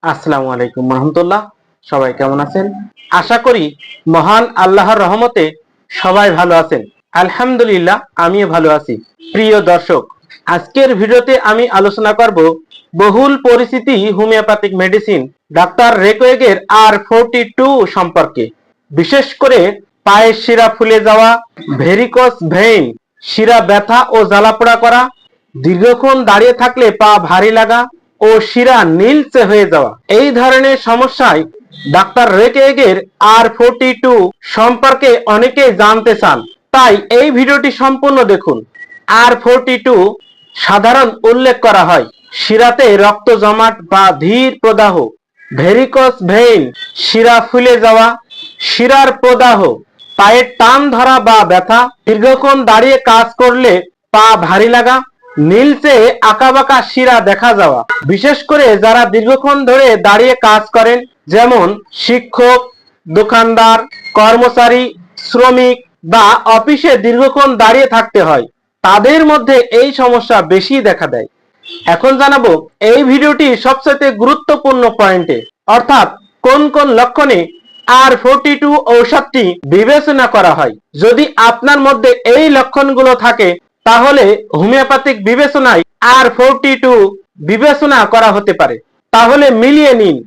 আসসালামু আলাইকুম রহমতুল্লাহ। সবাই কেমন আছেন? আশা করি মহান আল্লাহর রহমতে সবাই ভালো আছেন। আলহামদুলিল্লাহ, আমিও ভালো আছি। প্রিয় দর্শক, আজকের ভিডিওতে আমি আলোচনা করব বহুল পরিচিতি হোমিওপ্যাথিক মেডিসিন ডাক্তার রেকোয়েগের R42 সম্পর্কে। বিশেষ করে পায়ের শিরা ফুলে যাওয়া, ভেরিকোস ভেইন, শিরা ব্যথা ও জ্বালাপোড়া করা, দীর্ঘক্ষণ দাঁড়িয়ে থাকলে পা ভারী লাগা ও শিরা নীলচে হয়ে যাওয়া, এই ধরনের সমস্যায় ডাক্তার রেকোয়েগের R42 সম্পর্কে অনেকেই জানতে চান। তাই এই ভিডিওটি সম্পূর্ণ দেখুন। R42 সাধারণ উল্লেখ করা হয় শিরাতে রক্ত জমাট বা ধীর প্রদাহ, ভেরিকোস ভেইন, শিরা ফুলে যাওয়া, শিরার প্রদাহ, পায়ের টান ধরা বা ব্যথা, দীর্ঘক্ষণ দাঁড়িয়ে কাজ করলে পা ভারী লাগা, নীলচে আঁকাবাঁকা শিরা দেখা যাওয়া। বিশেষ করে যারা দীর্ঘক্ষণ ধরে দাঁড়িয়ে কাজ করেন, যেমন শিক্ষক, দোকানদার, কর্মচারী, শ্রমিক বা অফিসে দীর্ঘক্ষণ দাঁড়িয়ে থাকতে হয়, তাদের মধ্যে এই সমস্যা বেশি দেখা দেয়। এখন জানাবো এই ভিডিওটি সবচেয়ে গুরুত্বপূর্ণ পয়েন্টে, অর্থাৎ কোন কোন লক্ষণে R42 ঔষধটি বিবেচনা করা হয়। যদি আপনার মধ্যে এই লক্ষণগুলো থাকে, তাহলে হোমিওপ্যাথিক বিবেচনায় R42 বিবেচনা করা হতে পারে। তাহলে মিলিয়ে নিন।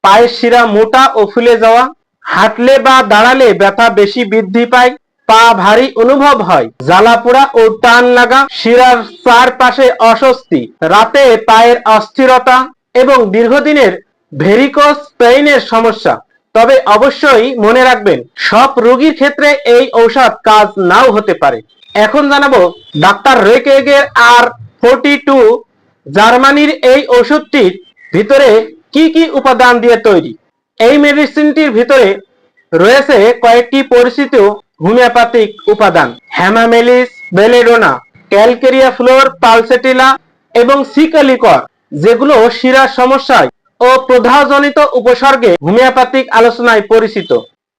পায়ের শিরা মোটা ও ফুলে যাওয়া, হাঁটলে বা দাঁড়ালে ব্যথা বেশি বৃদ্ধি পায়, পা ভারী অনুভব হয়, জ্বালাপোড়া ও টান লাগা, শিরার চারপাশে অস্বস্তি, রাতে পায়ের অস্থিরতা এবং দীর্ঘদিনের ভেরিকোস পেইনের সমস্যা। তবে অবশ্যই মনে রাখবেন, সব রোগীর ক্ষেত্রে এই ঔষধ কাজ নাও হতে পারে। এখন জানাবো ডাক্তার রেকোয়েগের R42 জার্মানির এই ওষুধটির ভিতরে কি কি উপাদান দিয়ে তৈরি। এই মেডিসিনটির ভিতরে রয়েছে কয়েকটি পরিচিত হোমিওপ্যাথিক উপাদান: hamamelis, belladonna, calcarea floor, pulsatilla এবং সিকালিকর, যেগুলো শিরার সমস্যায় ও প্রদাহজনিত উপসর্গে হোমিওপ্যাথিক আলোচনায় পরিচিত।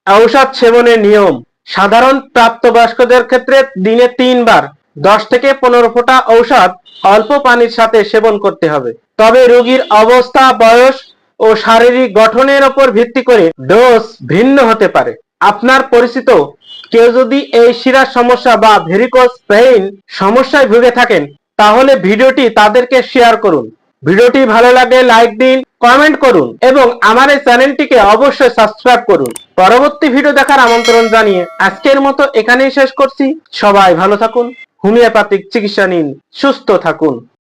ঔষধ সেবনের নিয়ম: সাধারণ প্রাপ্তবয়স্কদের ক্ষেত্রে দিনে 3 বার 10 থেকে 15 ফোঁটা ঔষধ অল্প পানির সাথে সেবন করতে হবে। তবে রোগীর অবস্থা, বয়স ও শারীরিক গঠনের উপর ভিত্তি করে ডোজ ভিন্ন হতে পারে। আপনার পরিচিত কেউ যদি এই শিরার সমস্যা বা ভেরিকোস পেইন সমস্যায় ভুগে থাকেন, তাহলে ভিডিওটি তাদেরকে শেয়ার করুন। ভিডিওটি ভালো লাগলে লাইক দিন, কমেন্ট করুন এবং আমার এই চ্যানেলটিকে অবশ্যই সাবস্ক্রাইব করুন। পরবর্তী ভিডিও দেখার আমন্ত্রণ জানিয়ে আজকের মতো এখানেই শেষ করছি। সবাই ভালো থাকুন, হোমিওপ্যাথিক চিকিৎসা নিন, সুস্থ থাকুন।